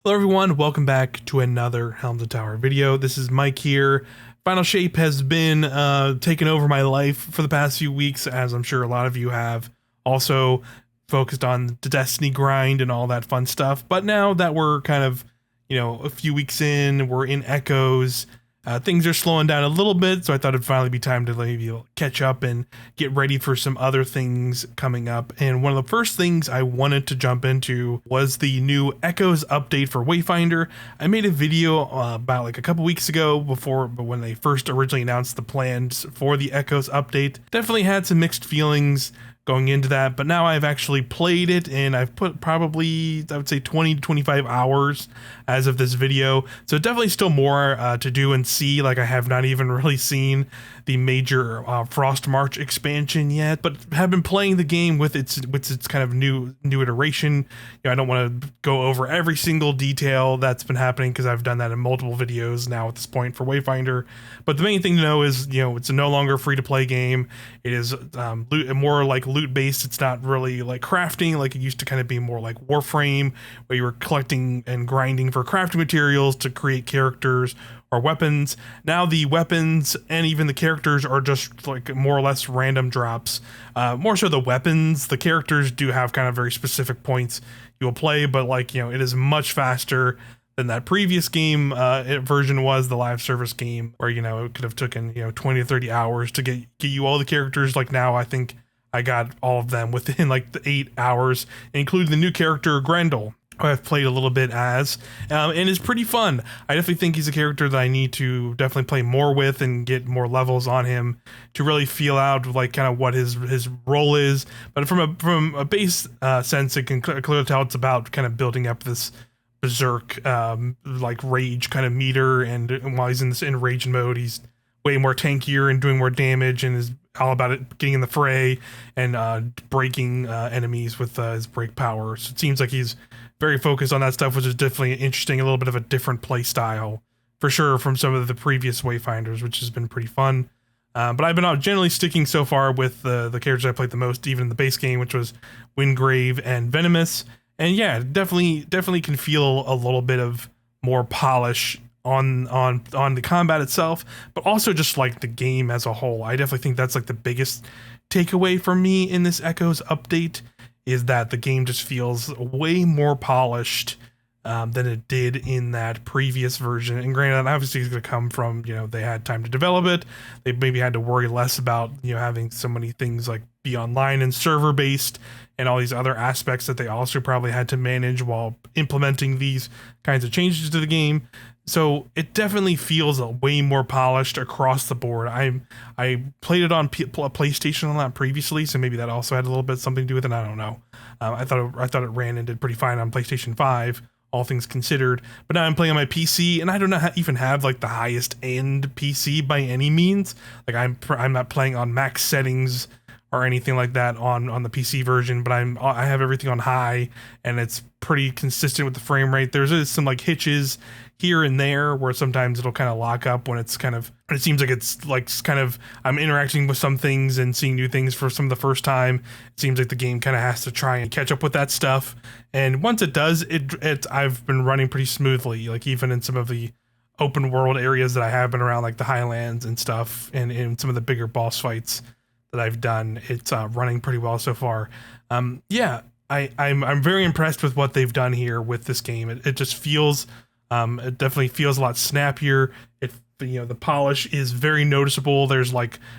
Hello everyone, welcome back to another Helm to Tower video. This is Mike here. Final Shape has been taking over my life for the past few weeks, as I'm sure a lot of you have. Also focused on the Destiny grind and all that fun stuff. But now that we're kind of, a few weeks in, we're in Echoes, things are slowing down a little bit, so I thought it'd finally be time to maybe catch up and get ready for some other things coming up. And one of the first things I wanted to jump into was the new Echoes update for Wayfinder. I made a video about like a couple weeks ago but when they first originally announced the plans for the Echoes update. Definitely had some mixed feelings going into that, but now I've actually played it and I've put probably, I would say 20 to 25 hours as of this video. So definitely still more to do and see. Like I have not even really seen the major Frost March expansion yet, but have been playing the game with its kind of new iteration. I don't want to go over every single detail that's been happening because I've done that in multiple videos now at this point for Wayfinder. But the main thing to know is, it's a no longer free to play game. It is more like loot based. It's not really like crafting like it used to kind of be more like Warframe, where you were collecting and grinding for crafting materials to create characters or weapons. Now the weapons and even the characters are just like more or less random drops. More so the weapons. The characters do have kind of very specific points you'll play, but it is much faster than that previous game version was, the live service game, where it could have taken 20 to 30 hours to get you all the characters. Like now I think I got all of them within like the 8 hours, including the new character Grendel, who I've played a little bit as, and is pretty fun. I definitely think he's a character that I need to definitely play more with and get more levels on him to really feel out like kind of what his role is. But from a base sense, it can clearly tell it's about kind of building up this berserk like rage kind of meter, and while he's in this enraged mode, he's way more tankier and doing more damage, and is all about it getting in the fray and breaking enemies with his break power. So it seems like he's very focused on that stuff, which is definitely interesting, a little bit of a different play style for sure from some of the previous Wayfinders, which has been pretty fun. But I've been generally sticking so far with the characters I played the most, even in the base game, which was Wingrave and Venomous. And yeah, definitely can feel a little bit of more polish on the combat itself, but also just like the game as a whole. I definitely think that's like the biggest takeaway for me in this Echoes update, is that the game just feels way more polished than it did in that previous version. And granted, obviously it's going to come from, they had time to develop it. They maybe had to worry less about, having so many things like be online and server based and all these other aspects that they also probably had to manage while implementing these kinds of changes to the game. So it definitely feels way more polished across the board. I played it on PlayStation a lot previously, so maybe that also had a little bit something to do with it. I don't know. I thought it ran and did pretty fine on PlayStation 5, all things considered. But now I'm playing on my PC, and I don't even have like the highest end PC by any means. Like I'm not playing on max settings or anything like that on the PC version, but I have everything on high, and it's pretty consistent with the frame rate. There's some like hitches here and there where sometimes it'll kind of lock up when it seems like it's like kind of I'm interacting with some things and seeing new things for some of the first time. It seems like the game kind of has to try and catch up with that stuff, and once it does, I've been running pretty smoothly. Like even in some of the open world areas that I have been around, like the Highlands and stuff, and in some of the bigger boss fights that I've done, it's running pretty well so far. Yeah, I'm very impressed with what they've done here with this game. It just feels, it definitely feels a lot snappier. The polish is very noticeable. There's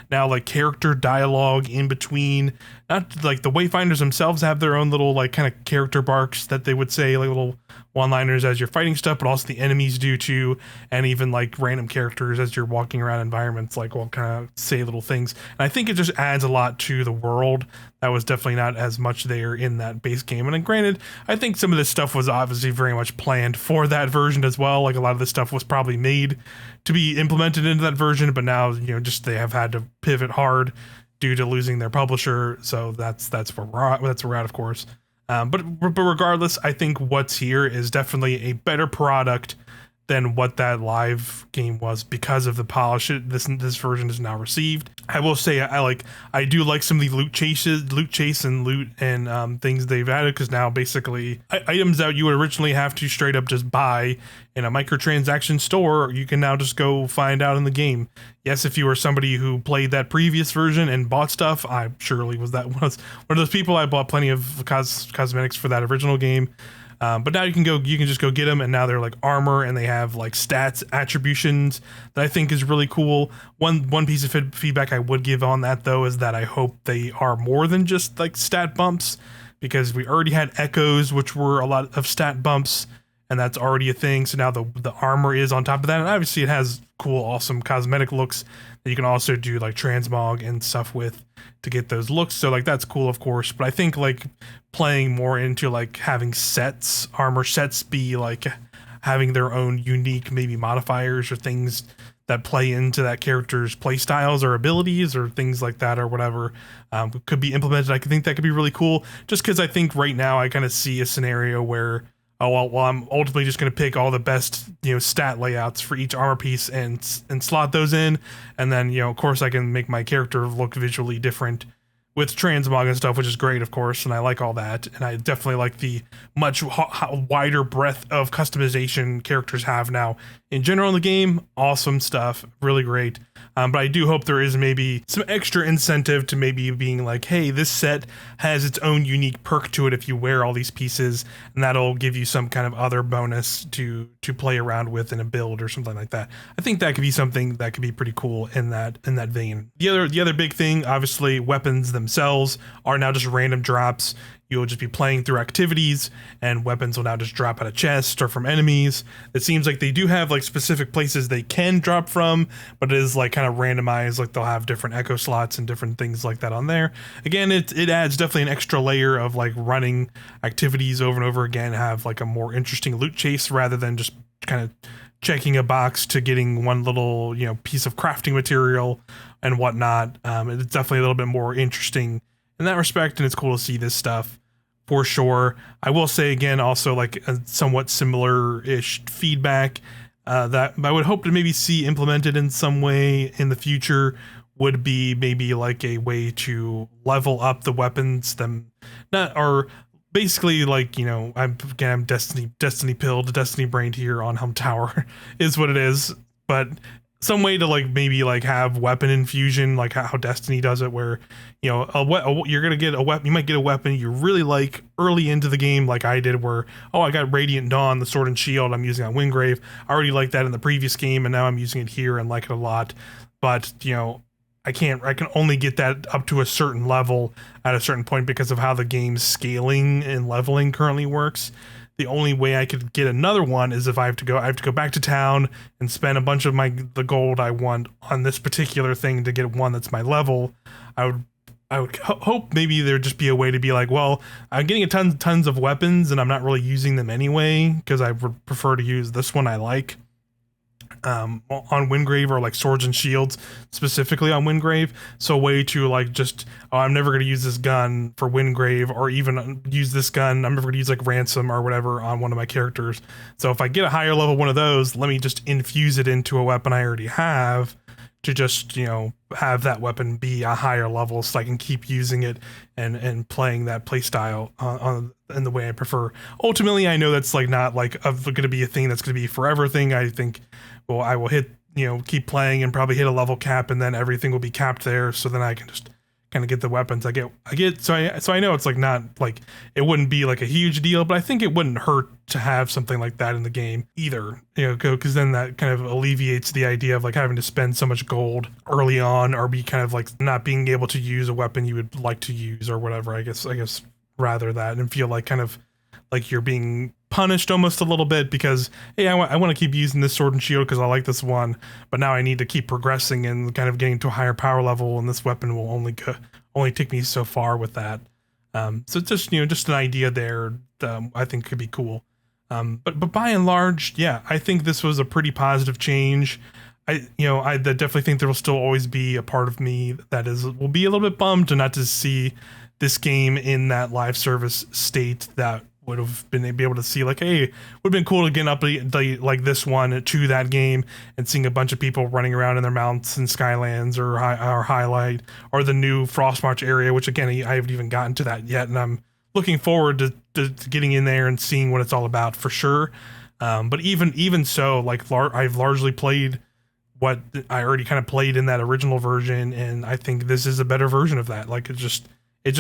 now character dialogue in between. Not like the Wayfinders themselves have their own little kind of character barks that they would say, like little one-liners as you're fighting stuff, but also the enemies do too, and even random characters as you're walking around environments will kind of say little things. And I think it just adds a lot to the world that was definitely not as much there in that base game. And then granted, I think some of this stuff was obviously very much planned for that version as well. Like a lot of this stuff was probably made to be implemented into that version, but now just they have had to pivot hard due to losing their publisher. So that's where we're at, of course. But regardless, I think what's here is definitely a better product than what that live game was because of the polish this version is now received. I will say I do like some of the loot chase and loot and things they've added, because now basically items that you would originally have to straight up just buy in a microtransaction store, you can now just go find out in the game. Yes, if you were somebody who played that previous version and bought stuff, I surely was one of those people. I bought plenty of cosmetics for that original game. But now you can just go get them, and now they're like armor, and they have like stats attributions that I think is really cool. One piece of feedback I would give on that though is that I hope they are more than just like stat bumps, because we already had echoes, which were a lot of stat bumps, and that's already a thing. So now the armor is on top of that, and obviously it has cool, awesome cosmetic looks that you can also do like transmog and stuff with to get those looks. So like that's cool, of course. But I think like playing more into like having sets, armor sets, be like having their own unique maybe modifiers or things that play into that character's play styles or abilities or things like that or whatever, could be implemented. I think that could be really cool, just because I think right now I kind of see a scenario where, oh well, I'm ultimately just going to pick all the best, stat layouts for each armor piece and slot those in, and then of course I can make my character look visually different with transmog and stuff, which is great, of course, and I like all that, and I definitely like the much wider breadth of customization characters have now in general in the game. Awesome stuff, really great. But I do hope there is maybe some extra incentive to maybe being like, hey, this set has its own unique perk to it if you wear all these pieces, and that'll give you some kind of other bonus to play around with in a build or something like that. I think that could be something that could be pretty cool in that vein. The other big thing, obviously, weapons themselves are now just random drops. You'll just be playing through activities, and weapons will now just drop out of chests or from enemies. It seems like they do have like specific places they can drop from, but it is like kind of randomized. Like they'll have different echo slots and different things like that on there. Again, it adds definitely an extra layer of like running activities over and over again, have like a more interesting loot chase rather than just kind of checking a box to getting one little piece of crafting material and whatnot. It's definitely a little bit more interesting in that respect, and it's cool to see this stuff for sure. I will say again, also like a somewhat similar-ish feedback that I would hope to maybe see implemented in some way in the future would be maybe like a way to level up the weapons basically like, I'm Destiny pilled, Destiny brained here on Helm Tower is what it is, but some way to like maybe like have weapon infusion, like how Destiny does it, where you're gonna get a weapon. You might get a weapon you really like early into the game, like I did, where I got Radiant Dawn, the sword and shield I'm using on Wingrave. I already liked that in the previous game, and now I'm using it here and like it a lot. But I can only get that up to a certain level at a certain point because of how the game's scaling and leveling currently works. The only way I could get another one is if I have to go back to town and spend a bunch of the gold I want on this particular thing to get one that's my level. I would hope maybe there'd just be a way to be like, well, I'm getting tons of weapons and I'm not really using them anyway, because I would prefer to use this one I like on Wingrave, or like swords and shields specifically on Wingrave. So a way to like just, I'm never going to use this gun for Wingrave, or even use this gun, I'm never going to use like Ransom or whatever on one of my characters. So if I get a higher level one of those, let me just infuse it into a weapon I already have to just have that weapon be a higher level, so I can keep using it and playing that playstyle in the way I prefer. Ultimately, I know that's like not like going to be a thing that's going to be a forever thing. I think, well, I will hit keep playing and probably hit a level cap, and then everything will be capped there. So then I can just kind of get the weapons I get. So I know it's like not like it wouldn't be like a huge deal, but I think it wouldn't hurt to have something like that in the game either, because then that kind of alleviates the idea of like having to spend so much gold early on, or be kind of like not being able to use a weapon you would like to use or whatever. I guess rather that, and feel like kind of like you're being punished almost a little bit because, hey, I want to keep using this sword and shield because I like this one, but now I need to keep progressing and kind of getting to a higher power level, and this weapon will only take me so far with that. So it's just just an idea there I think could be cool. But by and large, yeah, I think this was a pretty positive change. I definitely think there will still always be a part of me that will be a little bit bummed to not to see this game in that live service state that would have been able to see like, hey, would have been cool to get up like this one to that game and seeing a bunch of people running around in their mounts and Skylands or Highlight or the new Frostmarch area, which again I haven't even gotten to that yet, and I'm looking forward to getting in there and seeing what it's all about for sure. But even so, like I've largely played what I already kind of played in that original version, and I think this is a better version of that. Like it just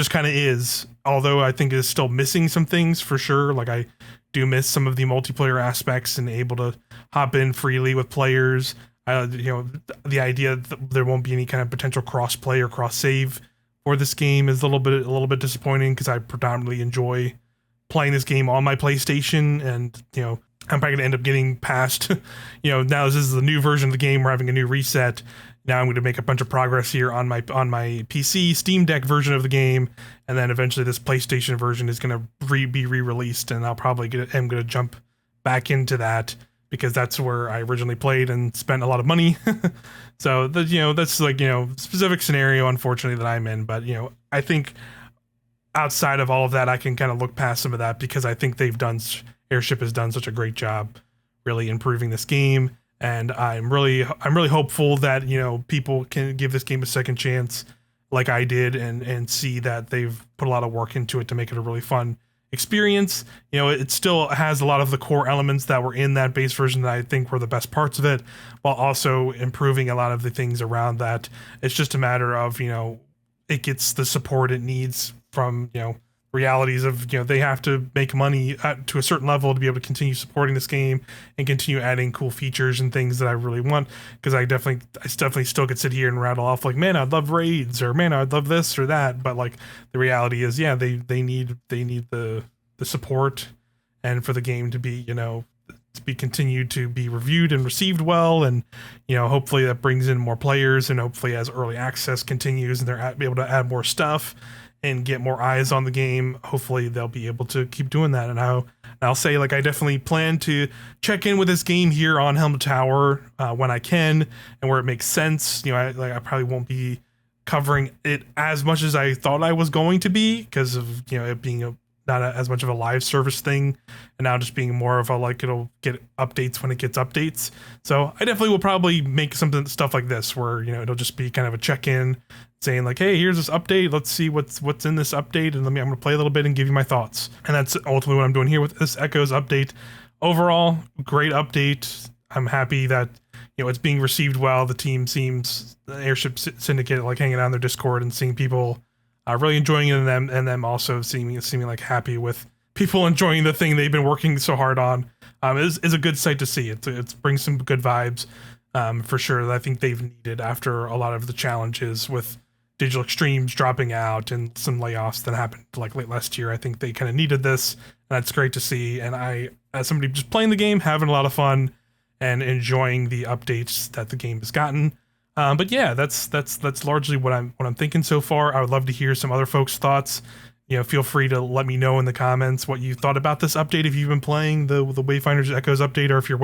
kind of is. Although I think it's still missing some things for sure. Like I do miss some of the multiplayer aspects and able to hop in freely with players. The idea that there won't be any kind of potential cross play or cross save for this game is a little bit disappointing, because I predominantly enjoy playing this game on my PlayStation, and I'm probably gonna end up getting past, now this is the new version of the game. We're having a new reset. Now I'm going to make a bunch of progress here on my PC Steam Deck version of the game, and then eventually this PlayStation version is going to be re-released, and I'll probably am going to jump back into that because that's where I originally played and spent a lot of money. So that's like specific scenario, unfortunately, that I'm in. But I think outside of all of that, I can kind of look past some of that, because I think Airship has done such a great job really improving this game. And I'm really hopeful that people can give this game a second chance, like I did, and see that they've put a lot of work into it to make it a really fun experience. It still has a lot of the core elements that were in that base version that I think were the best parts of it, while also improving a lot of the things around that. It's just a matter of it gets the support it needs from realities of they have to make money to a certain level to be able to continue supporting this game and continue adding cool features and things that I really want. Because I definitely still could sit here and rattle off like, man, I'd love raids, or man, I'd love this or that, but like the reality is, yeah, they need the support, and for the game to be continued to be reviewed and received well, and hopefully that brings in more players, and hopefully as early access continues and they're able to add more stuff and get more eyes on the game, hopefully they'll be able to keep doing that. And I'll say, like, I definitely plan to check in with this game here on Helm Tower when I can and where it makes sense. I probably won't be covering it as much as I thought I was going to be, because of it being not as much of a live service thing, and now just being more of a it'll get updates when it gets updates. So I definitely will probably make stuff like this where it'll just be kind of a check-in, saying like, hey, here's this update, let's see what's in this update, and I'm gonna play a little bit and give you my thoughts. And that's ultimately what I'm doing here with this Echoes update. Overall, great update. I'm happy that it's being received well. The team seems, the Airship Syndicate, like hanging out on their Discord and seeing people really enjoying it, and them also seeming like happy with people enjoying the thing they've been working so hard on. Is a good sight to see. It brings some good vibes for sure, that I think they've needed after a lot of the challenges with Digital Extremes dropping out and some layoffs that happened like late last year. I think they kind of needed this, and that's great to see. And I, as somebody just playing the game, having a lot of fun and enjoying the updates that the game has gotten. But yeah, that's largely what I'm thinking so far. I would love to hear some other folks' thoughts. Feel free to let me know in the comments what you thought about this update, if you've been playing the Wayfinder Echoes update, or if you're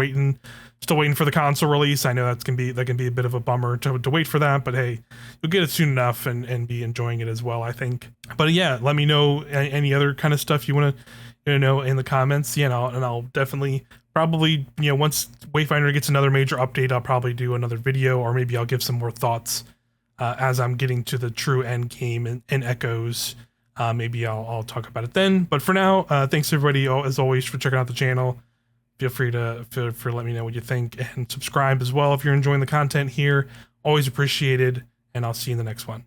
still waiting for the console release. I know that can be a bit of a bummer to wait for that, but hey, you'll get it soon enough and be enjoying it as well, I think. But yeah, let me know any other kind of stuff you want to know in the comments. And I'll definitely probably once Wayfinder gets another major update, I'll probably do another video, or maybe I'll give some more thoughts as I'm getting to the true end game in Echoes. Maybe I'll talk about it then. But for now, thanks everybody, as always, for checking out the channel. Feel free to let me know what you think, and subscribe as well if you're enjoying the content here. Always appreciated, and I'll see you in the next one.